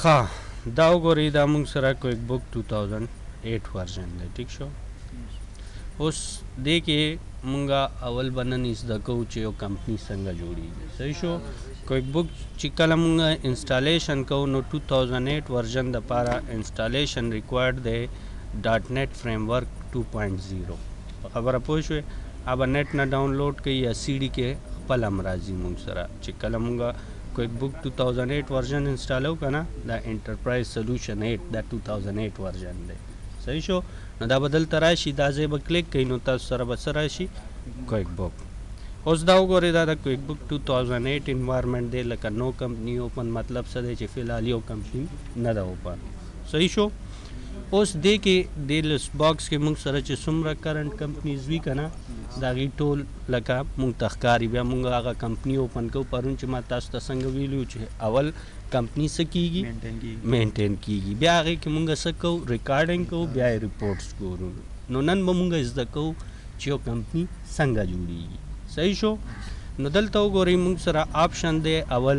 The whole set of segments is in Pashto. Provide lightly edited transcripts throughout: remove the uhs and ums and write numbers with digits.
ها دا وګورئ دا موږ سره کویک بک 2008 ورژن دی ټیک شو. اوس دې کې مونږه اول بنن زده کوو چې یو کمپنی څنګه جوړیږي. صحیح شو. کویک بک چې کله مونږ انسټالیشن کوو نو 2008 ورژن د پاره انسټالیشن ریکوایرډ دی ډاټ نیټ فریم ورک 2.0. خبره پوه شوې. اب نیټ نه ډاونلوډ کوي یا سی ډي کې خپل امراضي مونږ سره چې کله مونږه کویک بک 2008 ورژن انسټالو کنه دا انټرپرایز سولوشن 8 دا 2008 ورژن دی. صحیح شو. نو دا بدل تراشي دا ځای به کلیک کوي نو تاسو سره به څه راشي کویک بک. اوس دا وګورئ دا د کویک بک 2008 انوایرمنټ دی لکه نو کمپنی اوپن مطلب څه دی چې فی الحال یو کمپنی نه ده اوپن. صحیح شو. اوس دې کې د لیست باکس کې موږ سره چې څومره کرنٹ کمپنیز وي کنه دا غي ټول لکه موږ تخکاری بیا موږ هغه کمپنی اوپن کو پرون چې ما تاسو ته څنګه ویلو چې اول کمپنی څه کیږي مینټین کیږي بیا هغه کې موږ څه کو ریکارډینګ کو بیا ریپورټس ګورو. نو نن به موږ زده کو چې یو کمپنی څنګه جوړیږي. صحیح شو. نو دلته وګورئ موږ سره آپشن دی اول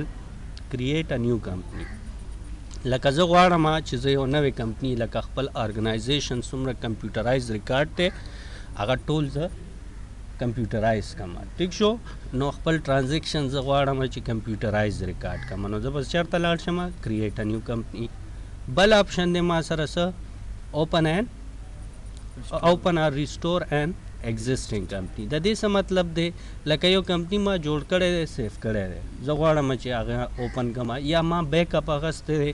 کریټ ا نیو کمپنی. لکه زه غواړم چې زه یو نوې کمپنی لکه خپل ارګنایزیشن څومره کمپیوټرایز ریکارډ دی هغه ټول زه کمپیوټرایز کړم. ټیک شو. نو خپل ټرانزیکشن زه غواړم چې کمپیوټرایز ریکارډ کړم نو زه بس چېرته لاړ شم کریټ ا نیو کمپنی. بل آپشن دی ما سره څه اوپن اور ریسټور این ایگزسټینګ کمپنی. د دې څه مطلب دی لکه یو کمپنی ما جوړ کړی دی سیف کړی دی زه غواړم چې هغه اوپن کړم یا ما بیک اپ اخیستی دی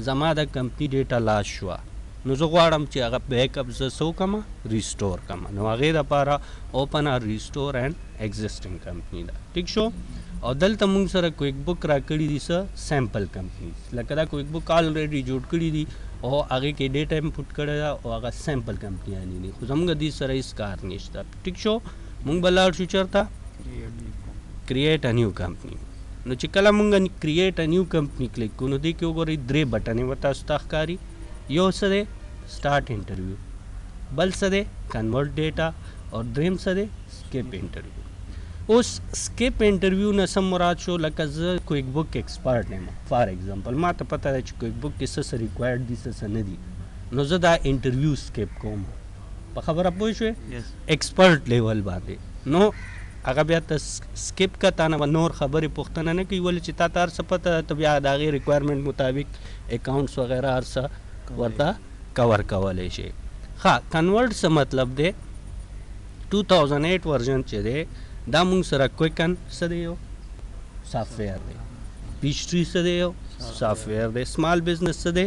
زما د کمپنی ډیټا لاس شوه نو زه غواړم چې هغه بیک اپ زه څه وکړم ریسټور کړم نو هغې دپاره اوپن اور ریسټور اینډ ایگزسټینګ کمپنی ده. ټیک شو. او دلته موږ سره کویک بک راکړي دي څه سیمپل کمپنیز لکه دا کویک بک آلریډي جوړ کړي دي او هغې کې ډیټا انپوټ کړی ده او هغه سیمپل کمپنیانې دي خو زموږ دې سره هېڅ کار نشته. ټیک شو. موږ به لاړ شو چېرته کریټ ا نیو کمپنی. نو چې کله موږ کریټ ا نیو کمپنی کلیک کوو نو دې کې وګورئ درې بټنې به تاسو ته ښکاري. یو څه دی سټارټ انټرویو بل څه دی کنورټ ډیټا او دریم څه دی سکپ انټرویو. اوس سکپ انټرویو نه څه مراد شو لکه زه کویک بک ایکسپرټ یم فار ایگزامپل ما ته پته ده چې کویک بک کې څه څه ریکوایرډ دي څه څه نه دي نو زه دا انټرویو سکپ کوم. په خبره پوه شوې ایکسپرټ لیول باندې نو هغه بیا ته سکپ که تا نه به نور خبرې پوښتنه نه کوي ولې چې تا ته هر څه پته ده ته بیا د هغې ریکوایرمنټ مطابق اکاونټس وغیره هر څه ورته کور کولی شي. ښه کنورټ څه مطلب دی 2008 ورژن چې دی دا مونږ سره کویکن څه دی یو سافټویر دی پیشټري څه دی یو سافټویر دی سمال بزنس څه دی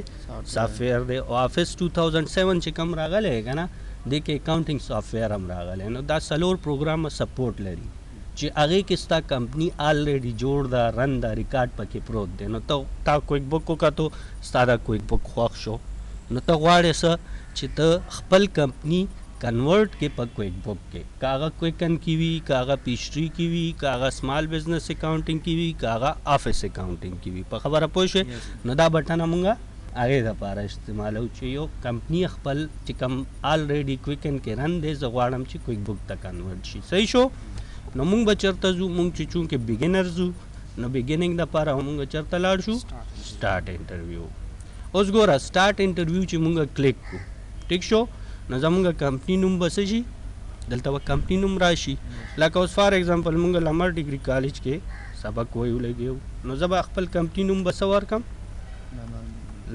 سافټویر دی او آفس 2007 چې کوم راغلی که نه دې کې اکاونټینګ سافټویر هم راغلی نو دا څلور پروګرامه سپورټ لري چې هغې کې ستا کمپنی آلریډي جوړ ده رن ده ریکارډ پکې پروت دی نو تا کویک بک وکتو ستا دا کویک بک خوښ شو نو ته غواړې څه چې ته خپل کمپنی کنورټ کې په کویک بک کې که هغه کویکن کې وي که هغه پیشټري کې وي که هغه سمال بزنس اکاونټینګ کې وي که هغه آفس اکاونټینګ کې وي. په خبره پوه شوې. نو دا بټنه مونږه هغې دپاره استعمالو چې یو کمپنی خپل چې کوم آلریډي کویکن کې رن دی زه غواړم چې کویک بک ته کنورټ شي. صحیح شو. نو مونږ به چېرته ځو مونږ چې چونکې بګینرز وو نو بګیننګ دپاره مونږ چېرته لاړ شو سټارټ انټرویو. اوس ګوره سټارټ انټرویو چې مونږ کلیک کړو ټیک شو نو زمونږ کمپنی نوم به څه شي دلته به کمپنی نوم راشي لکه اوس فار ایگزامپل مونږ لمر ډګري کالج کې سبق ویو لګیو نو زه به خپل کمپنی نوم به څه ورکړم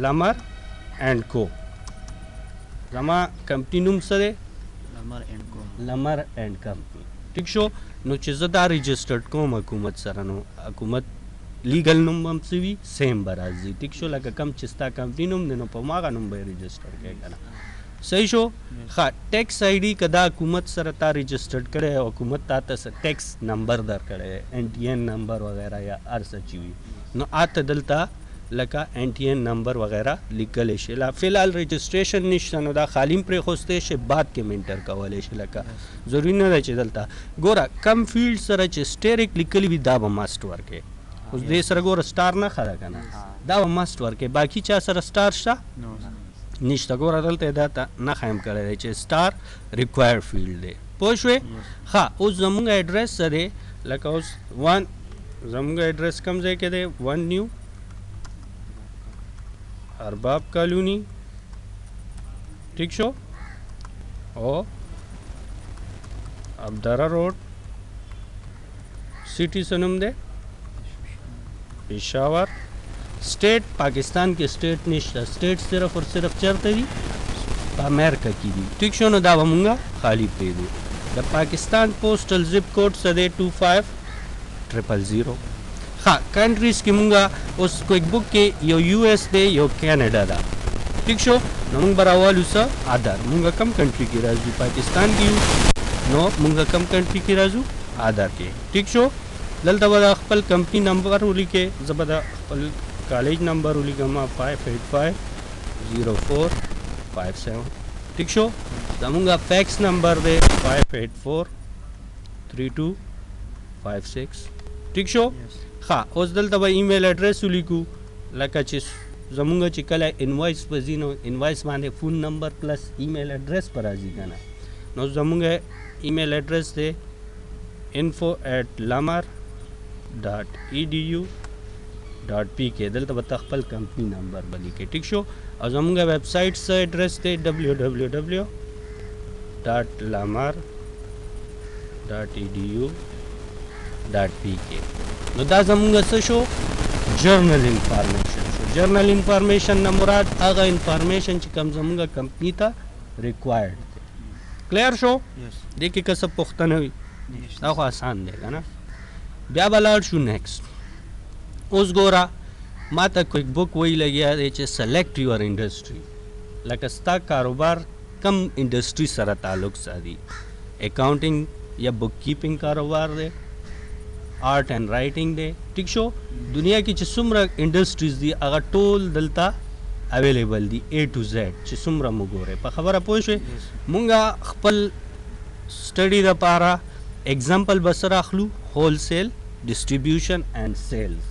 لمر اینډ کو. زما کمپنی نوم څه دی لمر اینډ کمپنی. ټیک شو. نو چې زه دا رجسټرډ کوم حکومت سره نو حکومت لیګل نوم هم څه وي سیم به راځي. ټیک شو. لکه کم چې ستا کمپنی نوم دی نو په هماغه نوم به یې رجسټر کوې که نه. صحیح شو. ښه ټیکس آی ډي که دا حکومت سره تا رجسټرډ کړی او حکومت تا ته ټیکس نمبر در کړی این ټي این نمبر وغیره یا هر څه چې وي نو هلته دلته لکه این ټي این نمبر وغیره لیکلی شي. فی الحال رجسټریشن نشته نو دا خالی هم پرېښوستی شي بعد کې هم انټر کولی شي لکه ضروري نه ده چې دلته ګوره کم فیلډ سره چې سټیریک لیکلي وي دا به ماسټ ورکړې. اوس دې سره ګوره سټار نه ښه ده که نه دا به ماسټ ورکړې باقي چا سره سټار شته نشته. ګوره دلته دا ته نښه هم کړی دی چې سټار ریکوایرډ فیلډ دی. پوه شوې. ښه اوس زمونږ ایډرس څه دی لکه اوس زمونږ ایډرس کوم ځای کې دی 1 نیو अरबाब कॉलोनी, ठीक शो, और अब्दरा रोड, सिटी सनम दे पेशावर, स्टेट पाकिस्तान के स्टेट निश्ता, स्टेट सिर्फ और सिर्फ चरते दी अमेरिका की दी, ठीक शो न दावा मुंगा खाली पे दी द पाकिस्तान पोस्टल जिप कोड सदे 25000। हाँ कंट्रीज की मुंगा उस क्विक बुक के यो यूएस दे यो कनाडा दा, ठीक शो न मुंग बरावाल उसा आधार मुंगा कम कंट्री की राजू पाकिस्तान की नो मुंगा कम कंट्री की राजू आधार के, ठीक शो दलता बदा खपल कंपनी नंबर उली के जबदा खपल कॉलेज नंबर उली गमा 5850457, ठीक शो दमुंगा फैक्स नंबर दे 5843256, ठीक शो हाँ उस दलता बा ईमेल एड्रेस उली को लका चिस जमुंगा चिकला इनवॉइस बजीनो इनवॉइस माने phone number plus email address पर आजी गाना नो जमुंगा ईमेल एड्रेस दे info@lamar.edu.pk दलता बता खपल कंपनी नंबर बली के, ठीक शो और जमुंगा वेबसाइट से एड्रेस दे www.lamar.edu.pk नो दा जमुंगा से show journal information show journal information न मुराद आगा इंफॉर्मेशन च कम जमुंगा कंपनी था रिक्वायर्ड क्लियर शो देखिए का सब पुख्ता न हुई आखो आसान देगा ना ब्या बलाड शू नेक्स्ट उस गोरा माता क्विक बुक वही लगिया दे चे सेलेक्ट योर इंडस्ट्री लकस्ता कारोबार कम इंडस्ट्री सरा ताल्लुक सादी अकाउंटिंग या बुक कीपिंग कारोबार दे आर्ट एंड राइटिंग दे, ठीक शो दुनिया की चिसुमरा इंडस्ट्रीज दी अगर टोल दलता अवेलेबल दी A to Z चिसुमरा मुगोरे पर खबर अपोशे मुंगा खपल स्टडी द पारा एग्जाम्पल बसर अखलू होलसेल डिस्ट्रीब्यूशन एंड सेल्स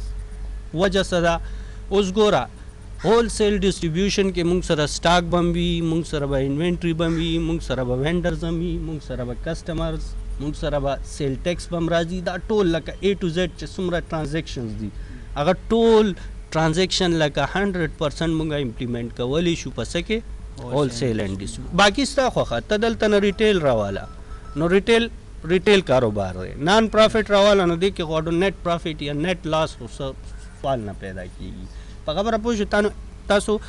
वजह सदा उस गोरा होलसेल डिस्ट्रीब्यूशन के मुंग सरा स्टॉक बम्बी मुंग सरा इन्वेंट्री बम्बी मुंग सरा वेंडर जमी मुंग सरा कस्टमर्स मुंग सरा सेल टैक्स बम राजी दा टोल लका A to Z सुमरा ट्रांजैक्शंस दी अगर टोल ट्रांजैक्शन लका 100% मुंगा इम्प्लीमेंट का वली शू पसके होलसेल एंड डिस्ट्रीब्यूशन बाकी स्ता खोखा तदल तना रिटेल रवाला नो रिटेल कारोबार है नॉन प्रॉफिट रवाला नो देख के गॉडो नेट प्रॉफिट या नेट लॉस हो सब सवाल ना पैदा की पकबर अपोज तासो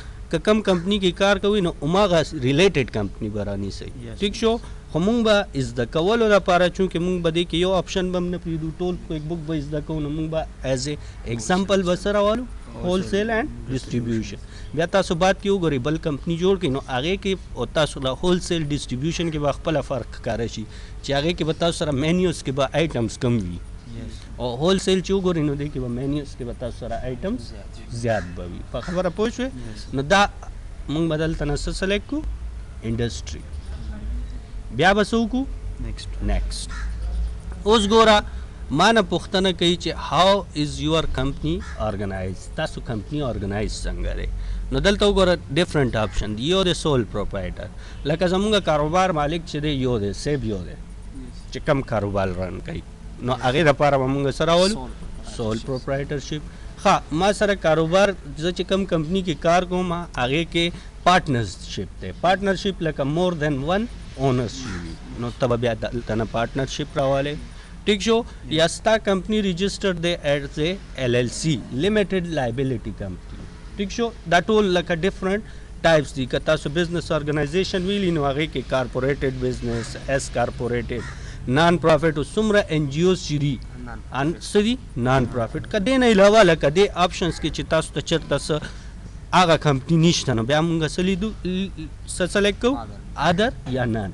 कम कंपनी की कार कवी नो उमागा रिलेटेड कंपनी बरानी सही, ठीक शो हमंग बा इज द कवल दा पारा चूंकि मुंग बदे के यो ऑप्शन बम न प्रीदू टोल को एक बुक बा इज द को मुंग बा एज ए एग्जांपल बसरा वालू होलसेल एंड डिस्ट्रीब्यूशन बेता सो बात क्यों गरी बल कंपनी जोड़ के नो आगे के होता सो होलसेल डिस्ट्रीब्यूशन के बा खपला फर्क कारशी चे आगे के बताओ सरा मेन्यूज के बा आइटम्स कम भी और होलसेल चो गोरी नो देखिए मेन्यूज के बताओ सारा आइटम्स ज्यादा बवी पर खबर पहुंचे न दा मुंग बदल तना सेलेक्ट को इंडस्ट्री ब्या बसो को नेक्स्ट उस गोरा माना पुख्तना कही चे how is your company organise तासु कंपनी ऑर्गेनाइज संगरे न दलता गोरा डिफरेंट ऑप्शन यो दे सोल प्रोप्राइटर लका जमुंगा कारोबार मालिक चे दे यो दे सेब यो दे चे कम कारोबार रन कही नो आगे दपारा ममुंगा सरावल सोल प्रोप्राइटरशिप हाँ माँ सरा कारोबार जो कम कंपनी की कार को माँ आगे के पार्टनरशिप थे पार्टनरशिप लका मोर देन वन ओनरशिप नो तब ब्या तना पार्टनरशिप रावाले, ठीक शो यास्ता कंपनी रजिस्टर्ड दे as a LLC limited liability company, ठीक शो दैट ऑल लका डिफरेंट टाइप्स दी कता सो बिजनेस ऑर्गेनाइजेशन वीली नो आगे के कारपोरेटेड बिजनेस एस कारपोरेटेड नॉन प्रॉफिट सुमरा NGO सीरी अन सदी नॉन प्रॉफिट कदे नहीं लवा ल कदे ऑप्शंस के चितास तो चरतस आगा कंपनी निश्ता न ब्यामुंगा सलीदु सेलेक्ट को अदर या नॉन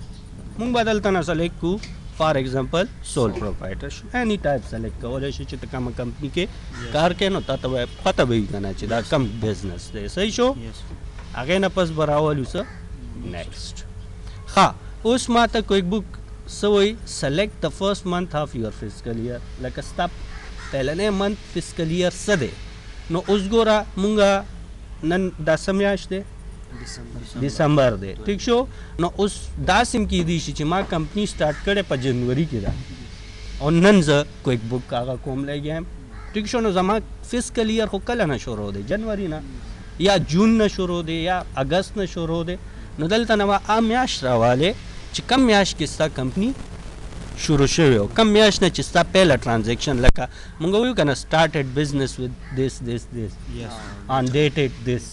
मुंग बदल तना सेलेक्ट को for example sole proprietorship any type select को ओले चित कम कंपनी के कार के न तत पता भी करना चाहिए कम बिजनेस दे सही शो आगे न पस बरावल उस नेक्स्ट हाँ उस माता कोई book So we select the first month of your fiscal year. Like a stop, पहले month fiscal year सदे. No उसगोरा मुंगा नन दासमयाश दे. दिसंबर दे. ठीक शो. No उस दासिम की दिशी चिमा कंपनी स्टार्ट करे पर जनवरी की दा. और नंज़ क्विक बुक कागा कोम ले गए. ठीक शो no जमा fiscal year हो कल ना शुरू हो दे जनवरी ना. یا جون نه شروع دی یا اگست نه شروع دی نو دلته نه ا میاشت راواله چې کم میاشت کې ستا کمپنی شروع شوی او کم میاشت نه چې ستا پهله ټرانزیکشن لکه مونږ وایو که نه started business with this on dated this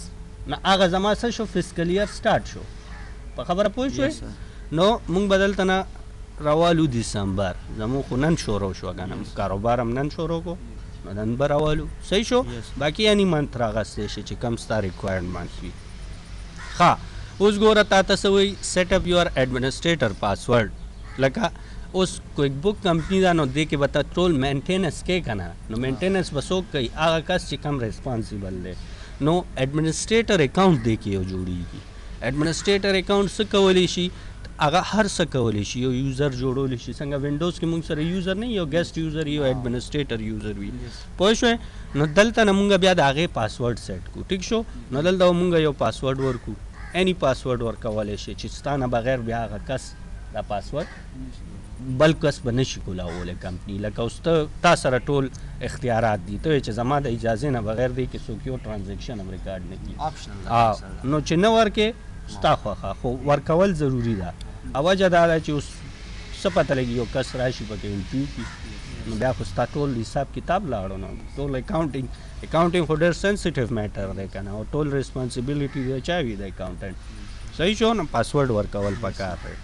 نو هغه زما څه شو فسکل ایر سټارټ شو په خبره پوه شوې نو مونږ به دلته نه راوالو دسمبر زموږ خو نن شروع شو که نه کاروبار هم نن شروع کو نو نن به راوالو صحیح شو باقي یعنی منت راغستی شي چې کم ستا ریکوایرمنټ وي ښه اوس ګوره تا ته څه وایي سیټ اپ یور ایډمنسټریټر پاسورډ لکه اوس کویک بک کمپنی دا نو دې کې به ته ټول مینټیننس کې که نه نو مینټیننس به څوک کوي هغه کس چې کم ریسپانسیبل دی نو ایډمنسټریټر اکاؤنٹ دې کې یو جوړیږي ایډمنسټریټر اکاؤنٹ څه کولی شي هغه هر څه کولی شي یو یوزر جوړولی شي څنګه وینډوز کې مونږ سره یوزر نه یو ګیسټ یوزر یو ایډمنسټریټر یوزر وي پوه شوې نو دلته نه مونږ بیا د هغې پاسورډ سیټ کړو ټیک شو نو دلته مونږ یو پاسورډ ورکړو اینی پاسورډ ورکولی شي چې ستا نه بغیر بیا هغه کس دا پاسورډ بل کس به نشي کولاولی کمپني لکه اوس تا سره ټول اختیارات دي ته چې زما د اجازې نه بغیر دی کې څوک یو ټرانزیکشن هم ریکارډ نه کړي نو چې نه ورکې ستا خوښه خو ورکول ضروري ده وجه دا ده چې اوس څه پته لګي یو کس راشي پکې انټرویو کړي نو بیا خو ستا ټول حساب کتاب لاړو نو ټول اکاؤنټینګ خو ډېر سینسیټیو میټر دی که نه او ټول ریسپانسیبلټي د چا وي د اکاؤنټنټ صحیح شو نو پاسورډ ورکول پکار دی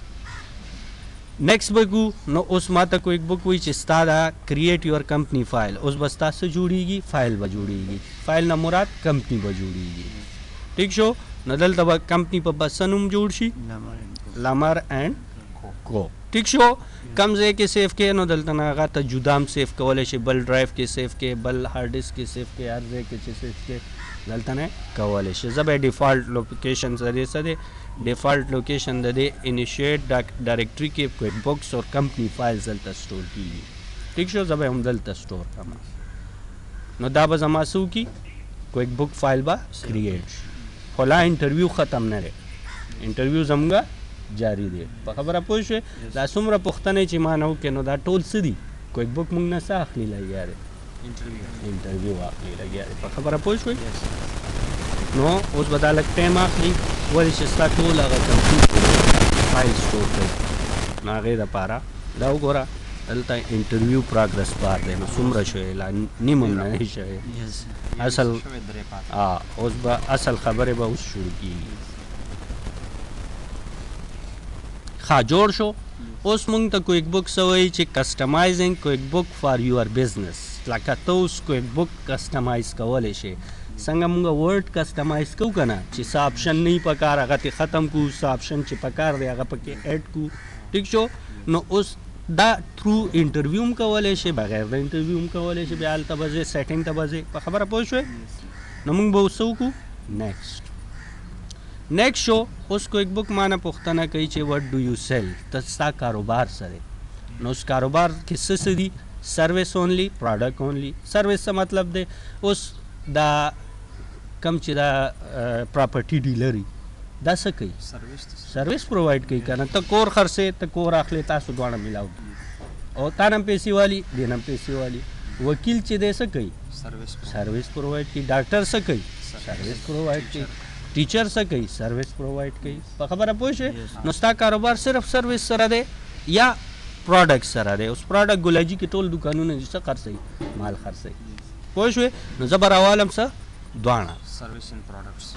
نیکسٹ بگو نو اوس ماته کویک بک وی چې ستا دا کریټ یور کمپنی فایل اوس بس تاسو جوړیږي فایل به جوړیږي فایل نه مراد کمپنی به جوړیږي ٹھیک شو نو دلته به کمپنی په بس نوم جوړ شي لامر اینڈ کو ٹھیک شو کم ځای کې سیف کې نو دلته نه هغه ته جدام سیف کولی شي بل ډرایو کې سیف کې بل هارډ ډسک کې سیف کې هر ځای کې چې سیف کې دلته نه کولی شي زه به ډیفالټ لوکیشن سره څه دی ډیفالټ لوکیشن د دې انیشیټ ډایرکټري کې کویک بکس اور کمپنی فایلز دلته سټور کېږي ٹھیک شو زه به هم دلته سټور کړم نو دا به زما څه وکړي کویک بک فایل به کریټ شي خو لا انټرویو ختم نه دی انټرویو زموږ جاری دی په خبره پوه شوې دا څومره پوښتنې چې ما نه وکړې نو دا ټول څه دي کویک بک موږ نه څه اخلي لګیا دی انټرویو اخلي لګیا دی په خبره پوه شوې نو اوس به دا لږ ټایم اخلي ولې چې ستا ټول هغه کمپیوټر فایل سټور کوي نو هغې دپاره دا وګوره دلته انټرویو پروګرس بار دی نو څومره شوی لا نیم هم نه دی شوی اصل اوس به اصل خبرې به اوس شروع کېږي ښه جوړ شو اوس مونږ ته کویک بک څه وایي چې کسټمایزینګ کویک بک فار یور بزنس لکه ته اوس کویک بک کسټمایز کولی شي څنګه مونږ ورډ کسټمایز کوو که نه چې څه آپشن نه وي پکار هغه ترې ختم کړو څه آپشن چې پکار دی هغه پکې ایډ کړو ټیک شو نو اوس دا تھرو انټرویو هم کولی شي بغیر د انټرویو هم کولی شي بیا هلته به ځې سیټینګ ته به ځې په خبره پوه شوې نو مونږ به اوس څه وکړو نیکسٹ شو اوس کویک بک مانه پوښتنه کوي چې وٹ ډو یو سیل ته ستا کاروبار څه دی نو اوس کاروبار کې څه دي سروس اونلی پروډکټ اونلی سروس څه مطلب دی اوس دا کم چې دا پراپرټي ډیلري دا څه کوي سروس پرووایډ کوي که نه ته کور خرڅې ته کور اخلې تاسو دواړه ملاو او تا نه پیسې والي دې نه پیسې والي وکیل چې دی څه کوي سروس پرووایډ کوي ډاکټر څه کوي سروس پرووایډ کوي ټیچر څه کوي سروس پرووایډ کوي په خبره پوه شوې نو ستا کاروبار صرف سروس سره دی یا پروډکټ سره دی اوس پروډکټ ګولاجي کې ټول دوکانونه دي څه خرڅوي مال خرڅوي پوه شوې نو زه به راوالم څه دواړه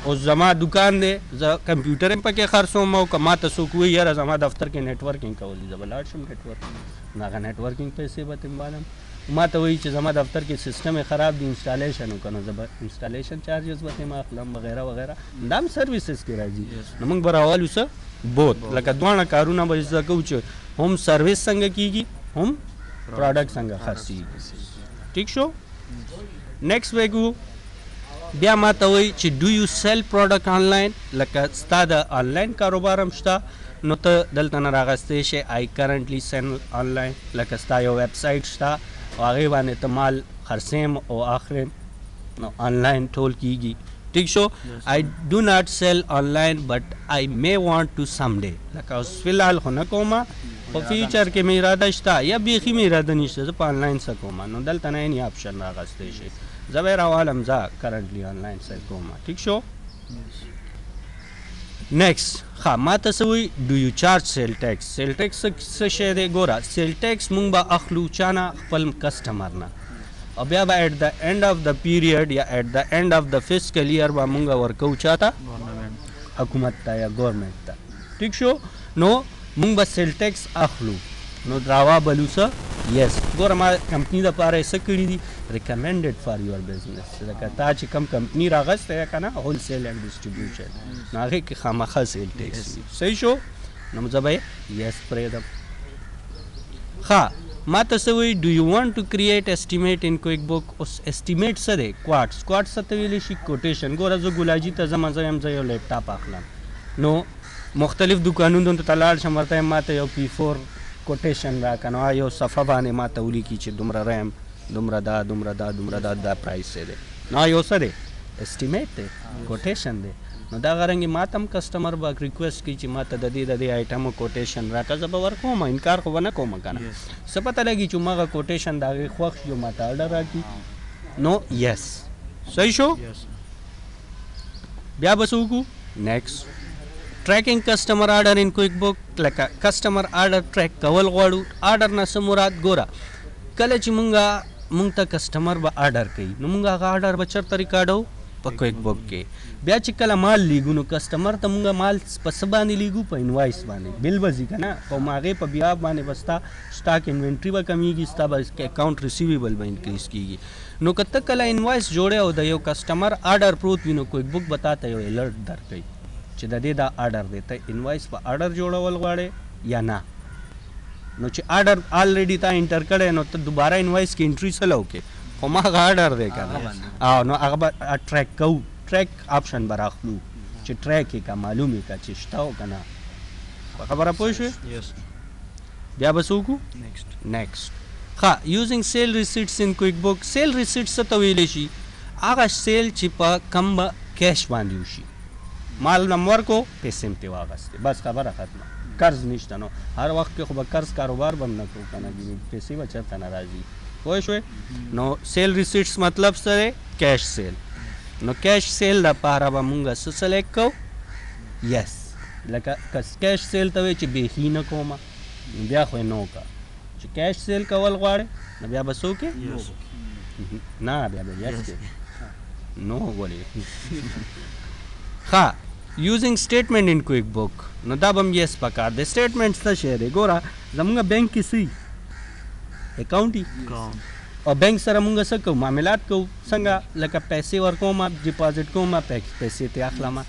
اوس زما دکان دی زه کمپیوټر هم پکې خرڅوم او که ما ته څوک وایي یاره زما دفتر کې نیټورکینګ کول دي زه به لاړ شم نیټورک نو هغه نیټورکینګ پیسې به ترې بالم ما ته وایي چې زما دفتر کې سیسټم یې خراب دی انسټالیشن وکړه نو زه به انسټالیشن چارجز به ترې اخلم وغیره وغیره دا هم سروسز کې راځي نو موږ به راوالو څه بوت لکه دواړه کارونه به زده کوو چې هم سروس څنګه کېږي هم پروډکټ څنګه خرڅېږي ټیک شو نیکسٹ ویګو بیا ما ته وایي چې ډو یو سیل پروډکټ آنلاین لکه ستا د آنلاین کاروبار هم شته نو ته دلته نه راغستی شي آی کرنټلی سیل آنلاین لکه ستا یو ویب سایټ شته او هغې باندې ته مال خرڅیم او اخلم نو آنلاین ټول کېږي ٹھیک شو آی ډو ناٹ سیل آنلاین بٹ آی مے وانټ ټو سم ډے لکه اوس فی الحال خو نه کومه په فیوچر کې مې اراده شته یا بیخي مې اراده نشته زه په آنلاین څه کومه نو دلته نه اینی آپشن راغستی شي زه راوالم زه کرنټلی آنلاین سیل کوم ټیک شو نیکسٹ ها ما ته څه وایي ډو یو چارج سیل ټیکس سیل ټیکس څه شی دی ګوره سیل ټیکس مونږ به اخلو چا نه خپل کسټمر نه او بیا به ایٹ د اینډ آف د پیریډ یا ایٹ د اینډ آف د فسکل ایئر به مونږ ورکو چاته حکومت ته یا ګورنمنټ ته ټیک شو نو مونږ به سیل ټیکس اخلو نو راوا بلو څه یس ګوره ما کمپني دپاره یې څه کړي دي ریکمنډډ فار یور بزنس لکه تا چې کوم کمپني راغستی یې که نه هول سیل اینډ ډسټریبیوشن نو هغې کې خامخا سیل ټیکس وي صحیح شو نو زه به یې یس پرېږدم ښه ما ته څه وایي ډو یو وانټ ټو کریټ اسټیمیټ ان کویک بک اوس اسټیمیټ څه دی کوارټ څه ته ویلی شي کوټیشن ګوره زه ګلاجي ته ځم زه یم زه یو لیپټاپ اخلم نو مختلف دکانونو ته لاړ شم ورته یم ما ته یو P4 کوټیشن راکړه نو یو صفحه باندې ما ته ولیکي چې دومره ریم دومره دا پرایس دی نو یو څه دی اسټیمیټ دی کوټیشن دی نو دا غرنګې ما ته هم کسټمر به ریکویسټ کوي چې ما ته د دې آیټمو کوټیشن راکړه زه به ورکوم انکار خو به نه کوم که نه څه پته لګي چې هماغه کوټیشن د هغې خوښ شي ما ته اډر راکړي نو یس صحیح شو بیا به څه وکړو نیکسټ ټریکینګ کسټمر آرډر ان کویک بک لکه کسټمر آرډر ټریک کول غواړو آرډر نه څه مراد ګوره کله چې مونږ ته کسټمر به آرډر کوي نو مونږ هغه آرډر به چېرته ریکارډو په کویک بک کې بیا چې کله مال لیږو نو کسټمر ته مونږ مال په څه باندې لیږو په انوایس باندې بل به ځي که نه او هغې په بیا باندې به ستا سټاک انوینټري به کمیږي ستا به اکاونټ ریسیویبل به انکریز کېږي نو که ته کله انوایس جوړې او د یو کسټمر آرډر پروت وي نو کویک بک به تا ته یو الرټ درکوي چې د دې دا آرډر دی ته انوایس په آرډر جوړول غواړې یا نه نو چې آرډر آلریډي تا انټر کړی نو ته دوباره انوایس کې انټري څه له وکړې خو هماغه آرډر دی که نه نو هغه به ټریک کوو ټریک آپشن به راخلو چې ټریک یې که معلوم یې که چې شته او که نه په خبره پوه شوې بیا به څه وکړو نیکسټ ښه یوزینګ سیل ریسیټس ان کویک بک سیل ریسیټ څه ته ویلی شي هغه سیل چې په کم به کیش باندې وشي مال نم ورکو پیسې م ترې واخیستې بس خبره ختمه قرض نشته نو هر وخت کې خو به قرض کاروبار به هم نه کوو که نه پیسې به چېرته نه راځي پوه شوې نو سیل ریسیټس مطلب څه دی کیش سیل نو کیش سیل دپاره به مونږ څه سلیکټ کوو یس لکه که کیش سیل ته وایي چې بیخي نه کومه بیا خو یې نه وکړه چې کیش سیل کول غواړې نو بیا به څه وکړې نه بیا به یس کې نو ولې ښه یوزینګ سټیټمنټ ان کویک بک نو دا به هم یس پکار دی سټیټمنټ څه شی دی ګوره زمونږ بینک کې څه اکاونټ او بینک سره مونږ څه کوو معاملات کوو څنګه لکه پیسې ورکوم ډپازټ کوم پیسې ترې اخلم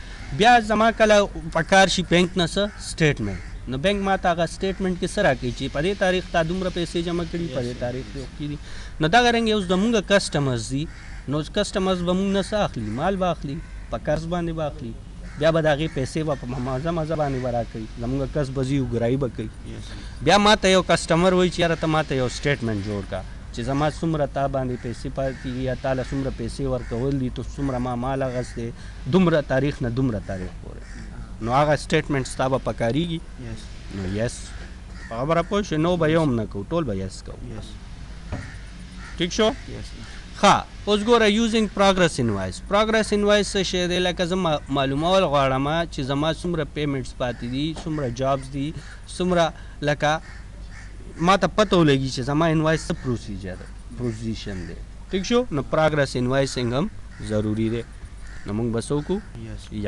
بیا زما کله پکار شي بینک نه څه سټیټمنټ نو بینک ما ته هغه سټیټمنټ کې څه راکوي چې په دې تاریخ تا دومره پیسې جمع کړي په دې تاریخ کې کړي نو دا رنګې اوس زمونږ کسټمرز دي نو کسټمرز به مونږ نه څه اخلي مال به اخلي په قرض باندې به اخلي بیا به د هغې پیسې به په مزه باندې به راکوي زمونږ کس به ځي ګرایي به کوي بیا ما ته یو کسټمر وایي چې یاره ته ما ته یو سټیټمنټ جوړ کړه چې زما څومره تا باندې پیسې پاتې دي یا تا له څومره پیسې ورکول دي تو څومره ما مال اخیستی دومره تاریخ نه دومره تاریخ پورې نو هغه سټیټمنټ ستا به پکارېږي نو یس په خبره پوه شوې نو به یو هم نه کوو ټول به یس کوو ټیک شو ښه اوس ګوره یوزینګ پروګرس انوایس پروګرس انوایس څه شی دی لکه زه معلومول غواړم چې زما څومره پیمنټس پاتې دي څومره جابس دي څومره لکه ما ته پته ولګي چې زما انوایس څه پروزیشن دی ټیک شو نو پروګرس انوایسینګ هم ضروري دی نو موږ به څه وکړو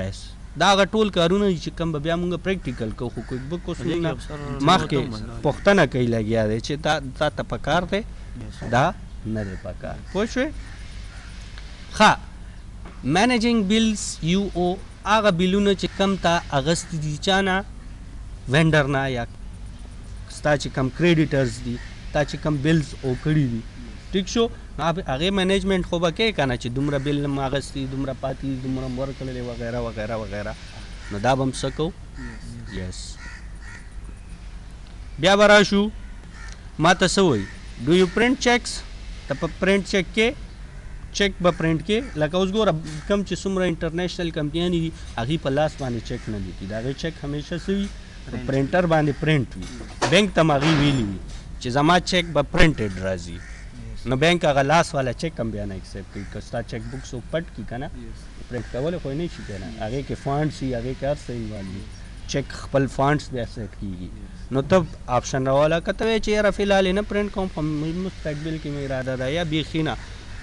یس دا هغه ټول کارونه دي چې کوم به بیا موږ پریکټیکل کوو خو کویک بک اوس موږ نه مخکې پوښتنه کوي لګیا دی چې تا ته پکار دی دا نه دی پکار پوه شوې ښه مینیجینګ بیلز یو او هغه بیلونه چې کم تا اغوستي دي چا نه وینډر نه یا ستا چې کم کریډیټرز دي تا چې کم بیلز او کړي دي ټیک شو هغې مینیجمنټ خو به کوې که نه چې دومره بیل م اغوستي دومره پاتې دي دومره م ورکړلې وغیره وغیره وغیره نو دا به هم څه کوو یس بیا به راشو ما ته څه وایي ډو یو پرنټ چیکس ته په پرنټ چیک کې چیک به پرنټ کې لکه اوس ګوره کم چې څومره انټرنیشنل کمپنیانې دي هغې په لاس باندې چیک نه لیکي د هغې چیک همیشه څه وي په پرنټر باندې پرنټ وي بینک ته م هغې ویلي وي چې زما چیک به پرنټډ راځي نو بینک هغه لاس والا چیک هم بیا نه ایکسپټ کوي که ستا چیک بک څوک پټ کړي که نه پرنټ کولی خو یې نه شي کنه هغې کې فانډس وي هغې کې هر څه انوالو وي چیک خپل فانډس بیا سیټ کېږي نو ته آپشن راواله که ته وایې چې یاره فلحال یې نه پرنټ کوم خو مستقبل کې مې اراده ده یا بیخي نه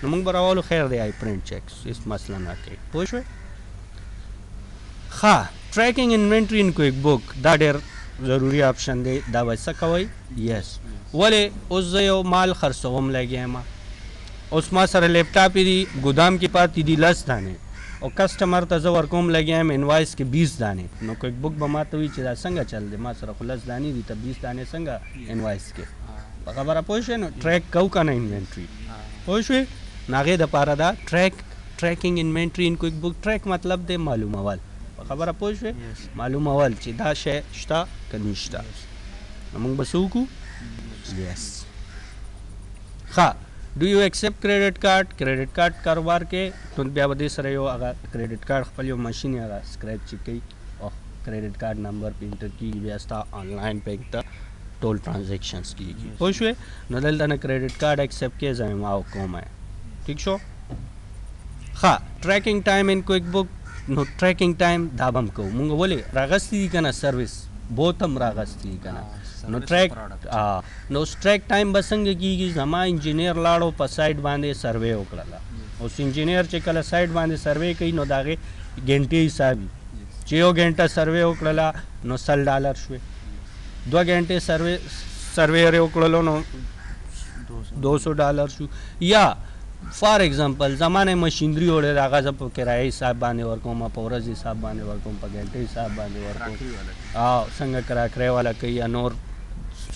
نو موږ به راولو خیر دی آی پرنټ چیکس هېڅ مسله نه کوي پوه شوې ښه ټریکینګ انوینټري ان کویک بک دا ډېر ضروري آپشن دی دا به څه کوئ یس ولې اوس زه یو مال خرڅوم لګیا یم اوس ما سره لیپټاپ دی ګودام کې پاتې دي 10 دانې او کسټمر ته زه ورکوم لګیا یم انوایس کې 20 دانې نو کویک بک به ما ته وایي چې دا څنګه چل دی ما سره خو 10 دانې دي ته 20 دانې څنګه انوایس کې په خبره پوه شوې نو ټریک کوو که نه انوینټري پوه شوې نو هغې دپاره دا ټریکینګ انوینټري ان کویک بک ټریک مطلب دی معلومول په خبره پوه شوې معلومول چې دا شی شته که نشته نو موږ به څه وکړو یس ښه ډو یو ایکسپټ کریډټ کارډ کریډټ کارډ کاروبار کې نو بیا به دې سره یو هغه کریډټ کارډ خپل یو ماشین یې هغه سکریچ چې کوي او کریډټ کارډ نمبر پې انټر کېږي بیا ستا آنلاین بینک ته ټول ټرانزیکشنز کېږي پوه شوې نو دلته نه کریډټ کارډ ایکسپټ کې زه ما کوم ٹھیک شو ښه ټریکینګ ټایم ان کویک بک نو ټریکینګ ټایم دا به هم کوو مونږ ولې راغستې دي که نه سروس بوت هم راغستې دي که نه نو ټریک نو ټریک ټایم به څنګه کېږي زما انجینیر لاړو په سایټ باندې سروې وکړله اوس انجینیر چې کله سایټ باندې سروې کوي نو د هغې ګنټې حساب وي چې یو ګنټه سروې وکړله نو $100 شوې 2 ګنټې سروې وکړلو نو $200 شو یا فار ایگزامپل زمانه مشینری وړې د هغه زه په کرایې حساب باندې ورکوم په ورځ حساب باندې ورکوم په ګنټې حساب باندې ورکوم څنګه کرای والا کوي یا نور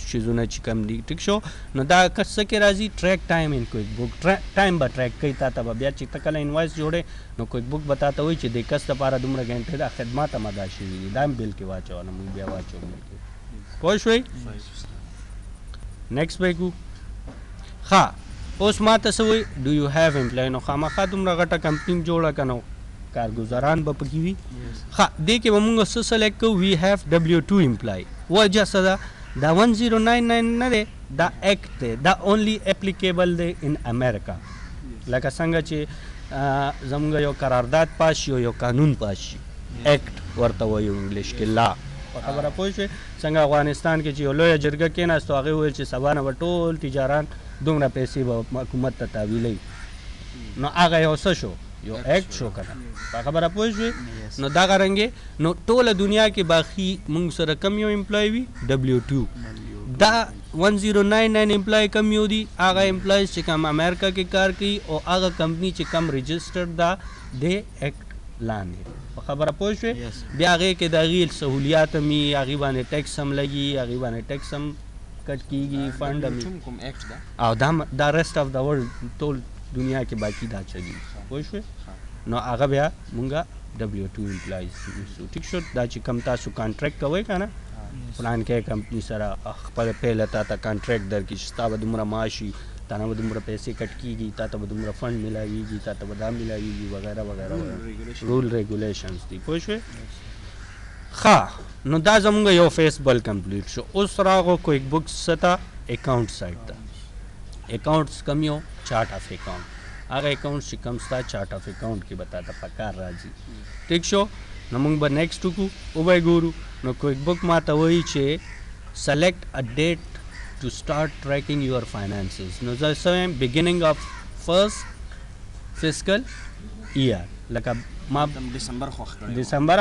چیزونه چې کم دي ټیک شو نو دا څه کې راځي ټریک ټایم ان کویک بک ټایم به ټریک کوي تا ته به بیا چې ته کله انوایس جوړې نو کویک بک به تا ته وایي چې د کس دپاره دومره ګنټې دا خدمات هم ادا شوي دي دا هم بل کې واچوه نو موږ بیا واچو بل کې پوه شوئ نیکسټ به کړو ښه اوس ما ته څه وایي ډو یو هیو امپلای نو خامخا دومره غټه کمپني جوړه که نو کارګزاران به پکې وي ښه دې کې به مونږ څه سلیکټ کوو وي هیو W2 امپلای وجه څه ده دا 1099 نه دی دا ایکټ دی دا اونلی اپلیکیبل دی ان امریکا لکه څنګه چې زموږ یو قرارداد پاس شي یو قانون پاس شي ایکټ ورته وایو انګلیش کې لا په خبره پوه شوې څنګه افغانستان کې چې یو لویه جرګه کېناستو هغې وویل چې سبا نه به ټول تجاران دومره پیسې به حکومت ته تحویلوي نو هغه یو څه شو یو ایکټ شو که نه په خبره پوه شوې نو دغه رنګې نو ټوله دنیا کې باقي موږ سره کم یو امپلای وي W2 دا 1099 امپلای کم یو دي هغه امپلایز چې کم امریکا کې کار کوي او هغه کمپني چې کم رجسټرډ ده د ایکټ لاندې په خبره پوه شوې بیا هغې کې د هغې سهولیات هم وي هغې باندې ټیکس هم لګي هغې باندې ټیکس هم کټ کېږي فنډ هم او دا ریسټ اف د ورلډ ټول دنیا کې باقي دا چلي پوه شوې نو هغه بیا مونږه W2 امپلایز نیسو ټیک شو دا چې کم تاسو کانټریکټ کوئ که نه پلان کې کمپني سره خپله پهله تا ته کانټریکټ درکړي چې ستا به دومره معاش وي تا نه به دومره پیسې کټ کېږي تا ته به دومره فنډ میلاویږي تا ته به دا میلاویږي وغیره وغیره رول ریګولیشنز دي پوه شوې ښه نو دا زمونږ یو فیس بل کمپلیټ شو اوس راغو کویک بکس څه ته اکاؤنټ سایټ ته اکاؤنټس کم یو چارټ آف اکاؤنټ هغه اکاؤنټ چې کم ستا چارټ آف اکاؤنټ کې به تا ته په کار راځي ټیک شو نو موږ به نیکسټ وکړو وبه ګورو نو کویک بک ما ته وایي چې سلیکټ ا ډیټ ټو سټارټ ټریکینګ یور فاینانسز نو زه څه وایم بګیننګ اف فرست فسکل ایئر لکه ما دسمبر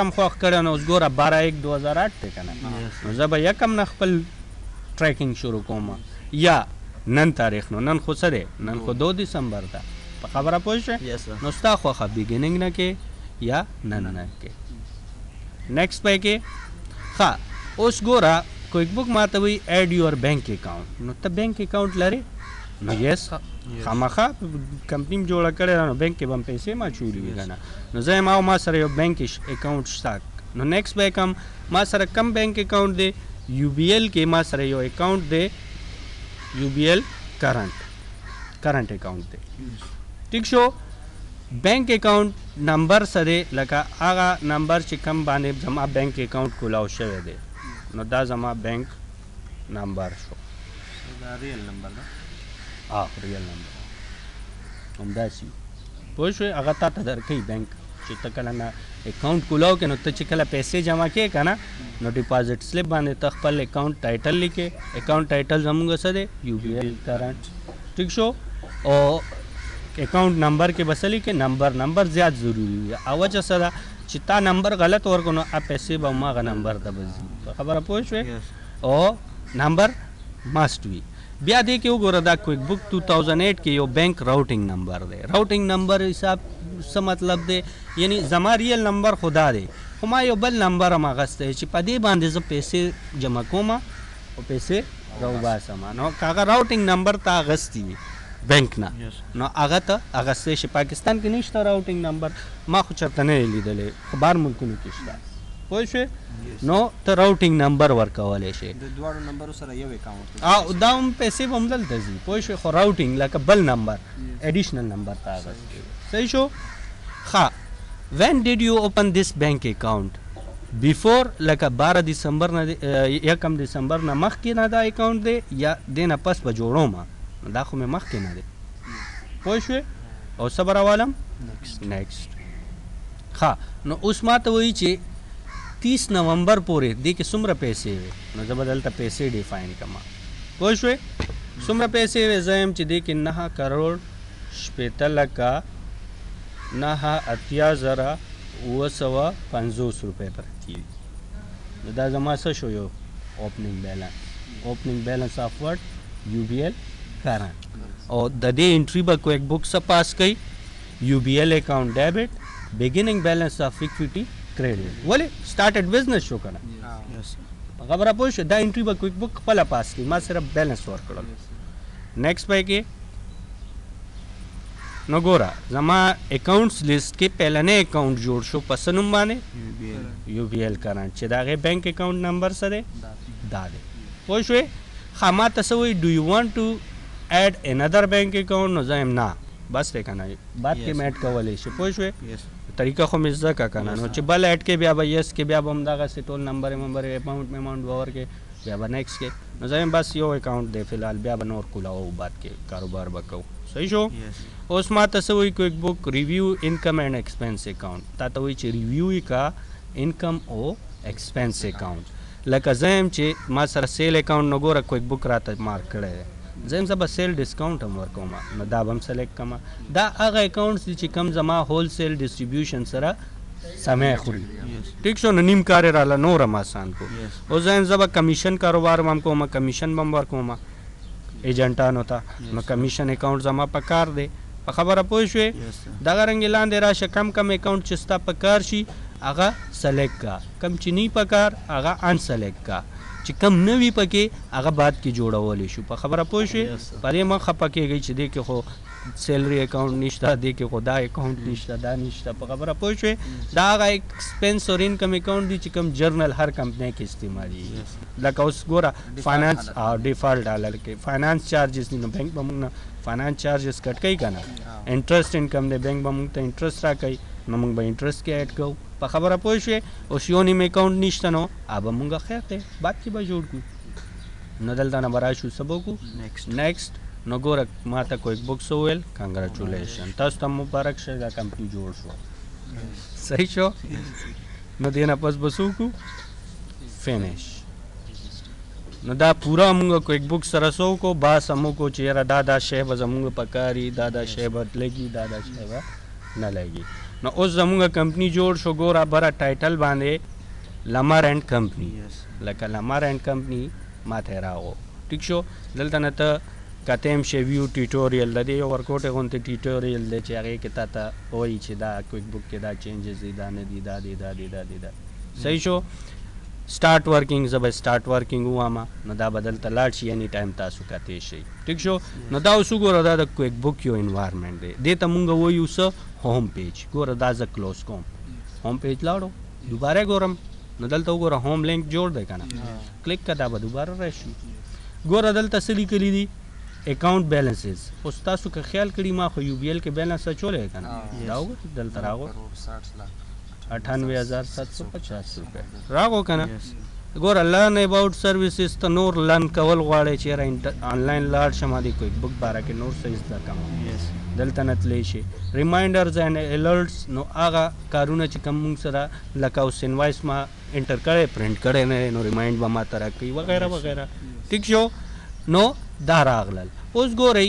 هم خوښ کړی نو اوس ګوره 12/1/2008 دی که نه نو زه به یکم نه خپل ټریکینګ شروع کوم یا نن تاریخ نو نن خو څه دی نن خو 2 دسمبر ده په خبره پوه شوې نو ستا خوښه بګیننګ نه کې یا نن نه کې نیکسټ به کې ښه اوس ګوره کویک بک ما ته وایي ایډ یور بینک اکاؤنټ نو ته بینک اکاؤنټ لرې نو یس خامخا کمپنی جوړه کړې ده نو بینک کې به هم پیسې ما چولي وي که نه نو زه یم او ما سره یو بینک اکاؤنټ شته نو نیکسټ به کم ما سره کم بینک اکاؤنټ دی UBL کې ما سره یو اکاؤنټ دی UBL کرنٹ اکاؤنٹ دی ٹھیک شو بینک اکاؤنٹ نمبر سره لکه هغه نمبر چې کم باندې زما بینک اکاؤنٹ کولاو شوی دی نو دا زما بینک نمبر شو دا ریل نمبر ده ریل نمبر همداسې پوه شوې هغه تا ته درکوي بینک چې ته کله نه اکاونټ کولاو کې نو ته چې کله پیسې جمع کې که نه نو ډپازټ سلیپ باندې ته خپل اکاونټ ټایټل لیکې اکاونټ ټایټل زموږ څه دی یو بی ایل کرنٹ ٹھیک شو او اکاونټ نمبر کې بس لیکې نمبر زیات ضروری وي او وجه څه ده چې تا نمبر غلط ورکړو نو پیسې به هماغه نمبر ته به ځي خبره پوه شوې او نمبر ماسټ وي بیا دې کې وګوره دا کویک بک 2008 کې یو بینک راوټینګ نمبر دی راوټینګ نمبر حساب څه مطلب دی یعنی زما ریل نمبر خدا دی خو ما یو بل نمبر هم اخیستی چې په دې باندې زه پیسې جمع کوم او پیسې راوباسم نو که هغه راوټینګ نمبر ته اخیستی وي بینک نه نو هغه ته اخیستی شي پاکستان کې نشته راوټینګ نمبر ما خو چېرته نه دی لیدلی خو بهر ملکونو کې شته پوه شوې نو ته راوټینګ نمبر ورکولی شي د دواړو نمبرو سره یو اکاونټ او دا هم پیسې به هم دلته ځي پوه شوې خو راوټینګ لکه بل نمبر ایډیشنل نمبر ته اخیستی صحیح شو ښه when did you open this bank account before لکه 12 دسمبر نه 1 دسمبر نه مخکې نه دا اکاونټ دی یا دې نه پس به جوړوم دا خو مې مخکې نه دی پوه شوې او څه به راوالم نیکسټ ښه نو اوس ما ته وایي چې 30 نومبر پورې دې کې څومره پیسې وي نو زه به دلته پیسې ډیفاین کړم پوه شوې څومره پیسې وي زه یم چې دې کې 9 کروڑ 80 لکه 9,80,950 روپۍ پرتې وي نو دا زما څه شو یو اوپننګ بیلنس آف وټ یو بی ایل کرنٹ او د دې انټري به کویک بک څه پاس کوي یو بی ایل اکاؤنٹ ډیبٹ بگیننګ بیلنس آف اکویټي کریډټ ولې سٹارټډ بزنس شو کنه خبره پوه شو دا انټري به کویک بک خپله پاس کوي ما صرف بیلنس ورکړل نیکسټ پای کې نو ګوره زما اکاؤنټس لیست کې پهلنی اکاؤنٹ جوړ شو په څه نوم باندې یو بی ایل کرنٹ چې د هغې بینک اکاؤنٹ نمبر څه دی دا دی پوه شوې ښه ما ته څه وایي ډو یو وانټ ټو ایډ انادر بینک اکاؤنٹ نو زه یم نه بس دی که نه بعد کې م ایډ کولی شي پوه شوې طریقه خو مې زده که نه نو چې بل ایډ کې بیا به یس کې بیا به همدغسې ټول نمبر اماؤنټ به ورکې بیا به نیکسټ کې نو زه یم بس یو اکاؤنٹ دی فی الحال بیا به نور کولاو بعد کې کاروبار به کوو صحیح شو اوس ما ته څه وایي کویک بک ریویو انکم اینڈ ایکسپینس اکاؤنٹ تا ته وایي چې ریویو یې کا انکم او ایکسپینس اکاؤنٹ لکه زه یم چې ما سره سیل اکاؤنٹ نو ګوره کویک بک راته مارک کړی دی زه یم زه به سیل ډسکاؤنټ هم ورکوم نو دا به هم سلیکټ کړم دا هغه اکاؤنټس دي چې کم زما هول سیل ډسټریبیوشن سره سمې خوري ٹھیک شو نو نیم کار یې راله نور هم آسان کو اوس زه یم زه به کمیشن کاروبار هم کوم کمیشن به هم ورکوم ایجنټانو ته نو کمیشن اکاؤنٹ زما په کار دی په خبره پوه شوې دغه رنګې لاندې راشه کم اکاؤنٹ چې ستا په کار شي هغه سلیکټ کا کم چې نه په کار هغه ان سلیکټ کا چې کم نه وي پکې هغه بعد کې جوړولی شو په خبره پوه شوې په دې مه خفه کېږئ چې دې کې خو سیلري اکاؤنٹ نشته دې کې خو دا اکاؤنٹ نشته دا نشته په خبره پوه شوې دا هغه ایکسپینس اور انکم اکاؤنٹ دی چې کوم جرنل هر کمپنۍ کې استعمالېږي لکه اوس ګوره فاینانس ډیفالټ ډالر کې فاینانس چارجز دي نو بینک به موږ نه فاینانس چارجز کټ کوي که نه انټرسټ انکم دی بینک به موږ ته انټرسټ راکوي نو موږ به انټرسټ کې ایډ کوو په خبره پوه شوې اوس یو نیم اکاؤنٹ نشته نو به موږ خیر دی بعد کې به جوړ کړو نو دلته نه به راشو څه به وکړو نیکسټ نو ګوره ما ته کویک بک څه وویل کنګریچولیشن تاسو ته مبارک شه دا کمپني جوړ شو صحیح شو نو دې نه پس به څه وکړو فینش نو دا پورا مونږ کویک بک سره څه وکړو بحث هم وکړو چې یاره دا شی به زمونږ په کار وي دا شی به لګي دا شی به نه لګي نو اوس زمونږ کمپني جوړ شو ګوره بره ټایټل باندې لمر اینډ کمپني لکه لمر اینډ کمپني ماته راغو ټیک شو دلته نه ته کته هم شی ویو ټیټوریل د دې ورکوټ غونته ټیټوریل دی چې هغه کې تا وایي چې دا کویک بک کې دا چینجز دي دا نه دي دا صحیح شو سٹارٹ ورکنگ زب سٹارٹ ورکنگ واما نو دا بدل تلاړ شي اني ټایم تاسو کته شي ٹھیک شو نو دا اوس ګوره دا د کویک بک یو انوایرنمنت دی دې ته مونږ وایو څه هوم پیج ګوره دا ز کلوز کوم هوم پیج لاړو دوباره ګورم نو دلته وګوره هوم لینک جوړ دی کنه کلیک کړه به دوباره راشي ګوره دلته څه لیکلي دي اکاؤنٹ بیلنسز اوس تاسو که خیال کړي ما خو یو بی ایل کې بیلنس اچولې کنه دا وګوره دلته راغو 98,750 روپے راغو کنه ګوره لرن اباؤٹ سروسز ته نور لرن کول غواړی چې یاره آنلاین لاړ شم د کویک بک باره کې نور څه زده کوم دلته نه تلی شي ریمایندرز اینډ الرټس نو هغه کارونه چې کوم موږ سره لکه اوس انوایس ما انټر کړی پرنټ کړی نه نو ریمایند به ما ته راکوي وغیره وغیره ټیک شو نو دا راغلل اوس ګورئ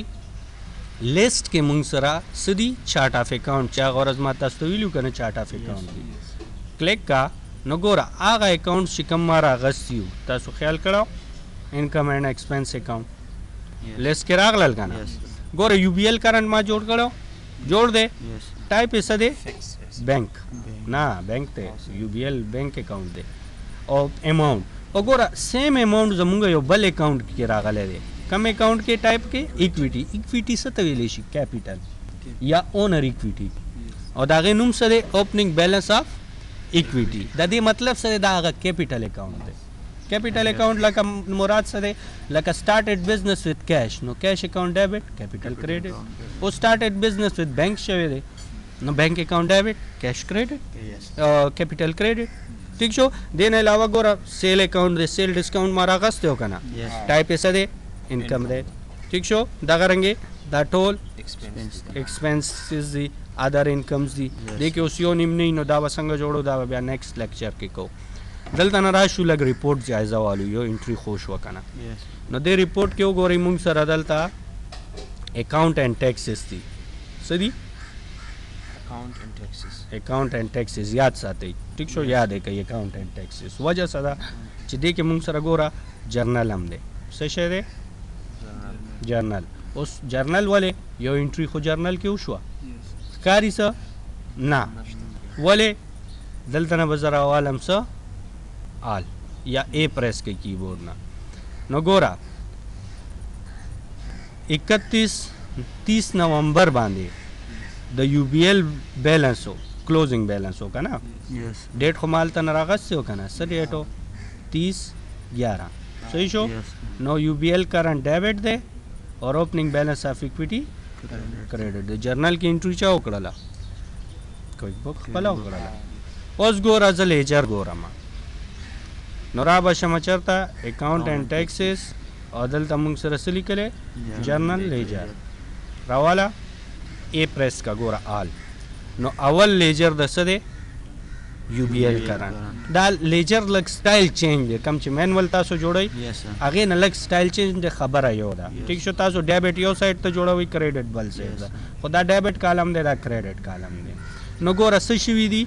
لیست کې موږ سره څه دي چارټ آف اکاؤنټ چې هغه ورځ ما تاسو ته ویلو که نه چارټ آف اکاؤنټ دي کلیک کا نو ګوره هغه اکاؤنټ چې کوم ما راغستی یو تاسو خیال کړو انکم اینډ ایکسپنس اکاؤنټ لیست کې راغلل که نه ګوره یو بی ایل کرنٹ ما جوړ کړو جوړ دی ټایپ یې څه دی بینک نه بینک دی یو بی ایل بینک اکاؤنټ دی او اماؤنٹ او ګوره سیم اماؤنٹ زمونږ یو بل اکاؤنٹ کې راغلی دی کم اکاؤنٹ کې ټایپ کې ایکویټي ایکویټي څه ته ویلی شي کیپیټل یا اونر ایکویټي او د هغې نوم څه دی اوپننګ بیلنس آف ایکویټي د دې مطلب څه دی دا هغه کیپیټل اکاؤنٹ دی کیپیټل اکاؤنٹ لکه مراد څه دی لکه سٹارټډ بزنس وذ کیش نو کیش اکاؤنٹ ډیبټ کیپیټل کریډټ او سٹارټډ بزنس وذ بینک شوی دی نو بینک اکاؤنٹ ډیبټ کیش کریډټ کیپیټل کریډټ ٹھیک شو دین علاوه ګوره سیل اکاؤنٹ دی سیل ډسکاؤنٹ ما راغستی و که نه ټایپ یې څه دی انکم دی ٹھیک شو دغه رنګې دا ټول ایکسپنسز دي ادر انکمز دي دې کې اوس یو نیم نه نو دا به څنګه جوړو دا به بیا نیکسټ لیکچر کې کوو دلته نه راشو لږ ریپورټ جایزه والو یو انټري خو شوه که نه نو دې ریپورټ کې وګورئ موږ سره دلته اکاؤنٹ اینډ ټیکسز دي څه دي اکاؤنٹ اینڈ ٹیکسز یاد ساتئ ٹھیک شو یاد یې کوئ اکاؤنٹ اینڈ ټیکسز وجه څه ده چې دې کې موږ سره ګوره جرنل هم دی څه شی دی جرنل اوس جرنل ولې یو انټري خو جرنل کې وشوه ښکاري څه نه ولې دلته نه به زه راوالم څه آل یا اے پریس کې کیبورډ نه نو ګوره 30 نومبر باندې د یو بی ایل بیلنس ہو کلوزنگ بیلنس ہو کا نا ڈیٹ خو مال ته نه راغستی و که نه څه ډیټ ہو 30/11 صحیح شو نو یو بی ایل کرنٹ ډیبټ دی اور اوپننګ بیلنس آف ایکویټي کریډټ دی جرنل کې انټري چا وکړله کویک بک خپله وکړله اوس ګوره زه لیجر ګورم نو را به شمه چېرته اکاؤنٹ اینډ ټیکسز او دلته موږ سره څه لیکلی جرنل لیجر راواله اے پریس کا ګوره آل نو اول لیجر د څه دی یو بی ایل کرنٹ دا لیجر لږ سټایل چینج دی کم چې مینول تاسو جوړئ هغې نه لږ سټایل چینج دی خبره یو ده ټیک شو تاسو ډیبټ یو سایډ ته جوړوئ کریډټ بل سایډ ده خو دا ډیبټ کالم دی دا کریډټ کالم دی نو ګوره څه شوي دي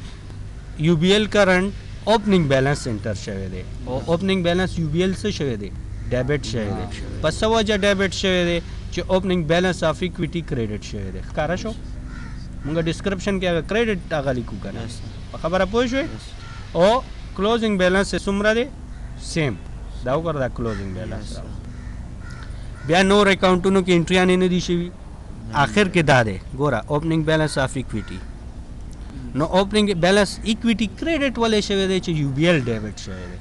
یو بی ایل کرنٹ اوپننګ بیلنس انټر شوی دی او اوپننګ بیلنس یو بی ایل څه شوی دی ډیبټ شوی دی په څه وجه ډیبټ شوی دی چې اوپننګ بیلنس آف ایکویټي کریډټ شوی دی ښکاره شو مونږ ډسکرپشن کې هغه کریډټ هغه لیکو که نه په خبره پوه شوئ او کلوزنګ بیلنس یې څومره دی سیم دا وګوره دا کلوزنګ بیلنس بیا نور اکاؤنټونو کې انټریانې نه دي شوي آخر کې دا دی ګوره اوپننګ بیلنس آف ایکویټي نو اوپننګ بیلنس ایکویټي کریډټ ولې شوی دی چې یو بی ایل ډیبټ شوی دی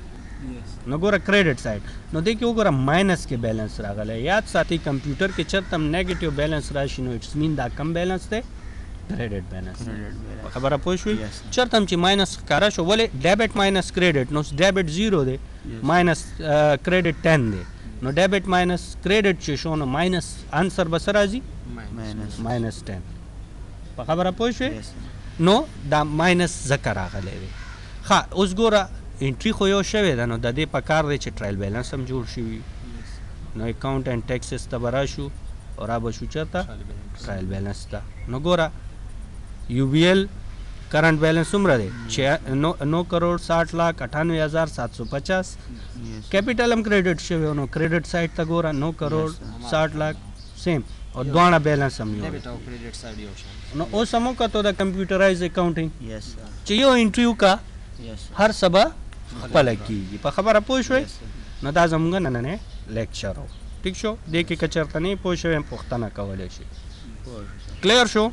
نو ګوره کریډټ سایډ نو دې کې وګوره ماینس کې بیلنس راغلی یاد ساتئ کمپیوټر کې چېرته هم نیګیټیو بیلنس راشي نو اټس مین دا کم بیلنس دی کریډټ بیلنس خبره پوه شوئ چېرته هم چې ماینس ښکاره شو ولې ډیبټ ماینس کریډټ نو ډیبټ 0 دی ماینس کریډټ 10 دی نو ډیبټ ماینس کریډټ چې شو نو ماینس آنسر به څه راځي ماینس 10 په خبره پوه شوئ نو دا ماینس ځکه راغلی دی ښه اوس ګوره انټري خو یو شوې ده نو د دې په کار دی چې ټرایل بیلنس هم جوړ شوي نو اکاؤنٹ اینډ ټیکسز ته به راشو او را به شو چېرته ټرایل بیلنس ته نو ګوره یو بی ایل کرنٹ بیلنس څومره دی 9,60,98,750 کیپیټل هم کریډټ شوی نو کریډټ سایډ ته ګوره 9,60,00,000 سیم او دواړه بیلنس هم یو نو اوس هم وکتو د کمپیوټرایز اکاؤنټینګ چې یو انټري وکړه هر څه به خپله کېږي په خبره پوه شوئ نو دا زموږ نننی لیکچر و ټیک شو دې کې که چېرته نه پوه شوی پوښتنه کولی شي کلیر شو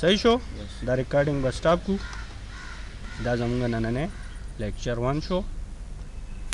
صحیح شو دا ریکارډینګ به سټاپ کړو دا زموږ نننی لیکچر 1 شو